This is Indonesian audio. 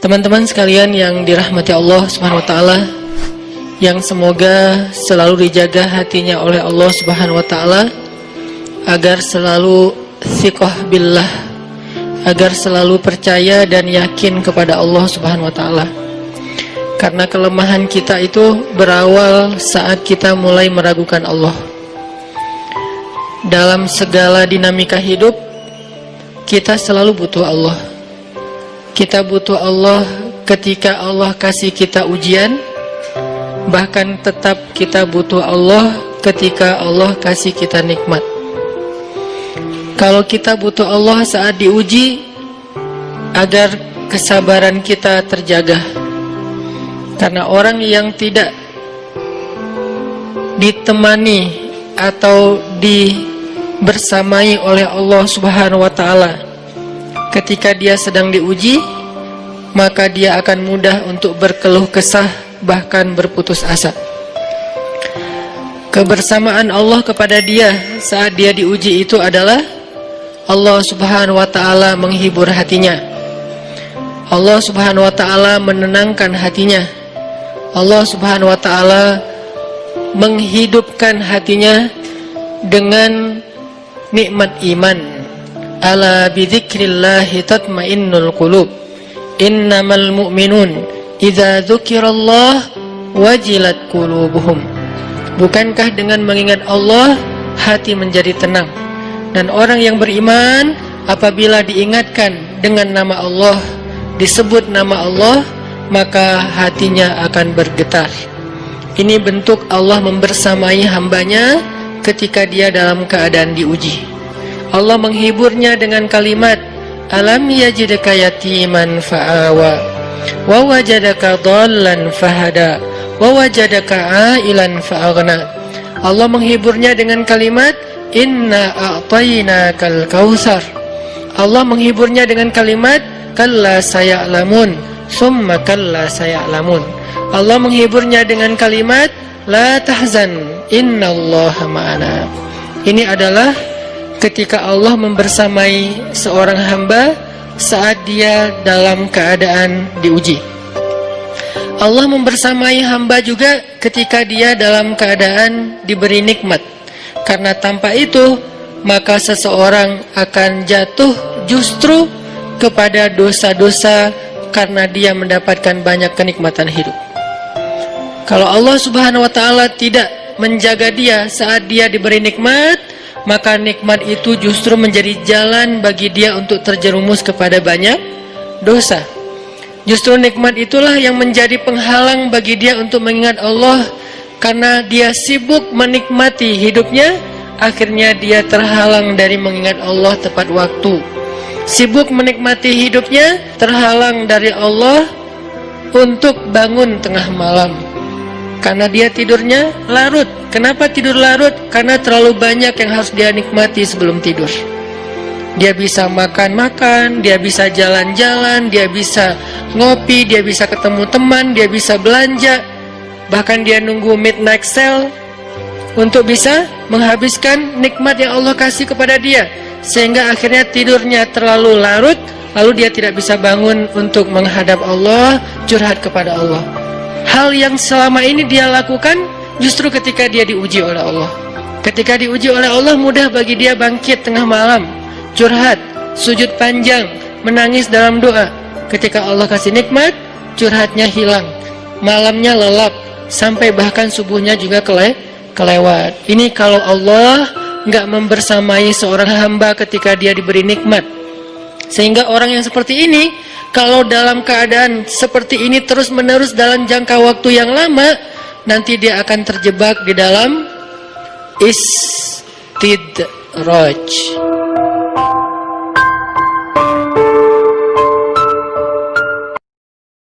Teman-teman sekalian yang dirahmati Allah Subhanahu wa taala, yang semoga selalu dijaga hatinya oleh Allah Subhanahu wa taala agar selalu thiqah billah, agar selalu percaya dan yakin kepada Allah Subhanahu wa taala. Karena kelemahan kita itu berawal saat kita mulai meragukan Allah. Dalam segala dinamika hidup, kita selalu butuh Allah. Kita butuh Allah ketika Allah kasih kita ujian. Bahkan tetap kita butuh Allah ketika Allah kasih kita nikmat. Kalau kita butuh Allah saat diuji, agar kesabaran kita terjaga. Karena orang yang tidak ditemani atau dibersamai oleh Allah Subhanahu wa taala ketika dia sedang diuji, maka dia akan mudah untuk berkeluh kesah, bahkan berputus asa. Kebersamaan Allah kepada dia saat dia diuji itu adalah Allah Subhanahu wa taala menghibur hatinya. Allah Subhanahu wa taala menenangkan hatinya. Allah Subhanahu wa taala menghidupkan hatinya dengan nikmat iman. Ala bidzikrillahi tatmainnul qulub. Innamal mu'minun idza dzukirallah wajilat qulubuhum. Bukankah dengan mengingat Allah hati menjadi tenang? Dan orang yang beriman apabila diingatkan dengan nama Allah, disebut nama Allah, maka hatinya akan bergetar. Ini bentuk Allah membersamai hambanya ketika dia dalam keadaan diuji. Allah menghiburnya dengan kalimat, alam yajidka yatiman fa'awa wa wajadaka dhallan fahada wa wajadaka ailan fa'aghna. Allah menghiburnya dengan kalimat, inna a'tainakal kautsar. Allah menghiburnya dengan kalimat, kalla saya'lamun summa kalla saya'lamun. Allah menghiburnya dengan kalimat, la tahzan innallaha ma'ana. Ini adalah ketika Allah membersamai seorang hamba saat dia dalam keadaan diuji. Allah membersamai hamba juga ketika dia dalam keadaan diberi nikmat. Karena tanpa itu, maka seseorang akan jatuh justru kepada dosa-dosa karena dia mendapatkan banyak kenikmatan hidup. Kalau Allah Subhanahu wa taala tidak menjaga dia saat dia diberi nikmat, maka nikmat itu justru menjadi jalan bagi dia untuk terjerumus kepada banyak dosa. Justru nikmat itulah yang menjadi penghalang bagi dia untuk mengingat Allah. Karena dia sibuk menikmati hidupnya, akhirnya dia terhalang dari mengingat Allah tepat waktu. Sibuk menikmati hidupnya, terhalang dari Allah untuk bangun tengah malam. Karena dia tidurnya larut. Kenapa tidur larut? Karena terlalu banyak yang harus dia nikmati sebelum tidur. Dia bisa makan-makan, dia bisa jalan-jalan, dia bisa ngopi, dia bisa ketemu teman, dia bisa belanja. Bahkan dia nunggu midnight sale untuk bisa menghabiskan nikmat yang Allah kasih kepada dia. Sehingga akhirnya tidurnya terlalu larut, lalu dia tidak bisa bangun untuk menghadap Allah, curhat kepada Allah. Hal yang selama ini dia lakukan justru ketika dia diuji oleh Allah. Ketika diuji oleh Allah, mudah bagi dia bangkit tengah malam, curhat, sujud panjang, menangis dalam doa. Ketika Allah kasih nikmat, curhatnya hilang, malamnya lelap, sampai bahkan subuhnya juga kelewat. Ini kalau Allah nggak membersamai seorang hamba ketika dia diberi nikmat. Sehingga orang yang seperti ini, kalau dalam keadaan seperti ini terus-menerus dalam jangka waktu yang lama, nanti dia akan terjebak di dalam istidraj.